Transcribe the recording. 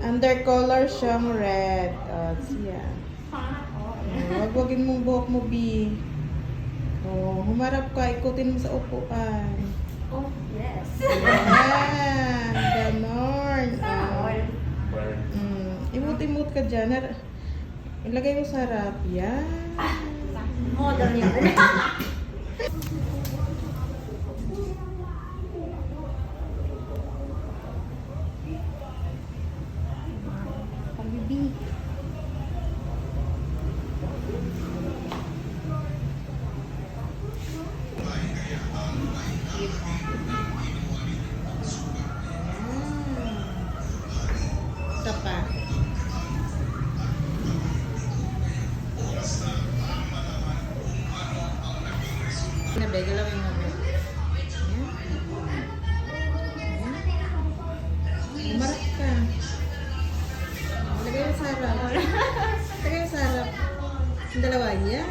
Under color siyang red. Siya. Wagwagin mong buhok mo, B. Humarap ka. Ikutin mo sa upuan. Oh, yes. Yan. Ganon. Imut-imut ka dyan. Ilagay mo sa harap. Yan. Model niya. Pag-bibi. Ito pa. Nabe, galawin mo. Umarap ka. Lagay mo sa harap. Lagay mo sa harap. Ang dalawa, yan.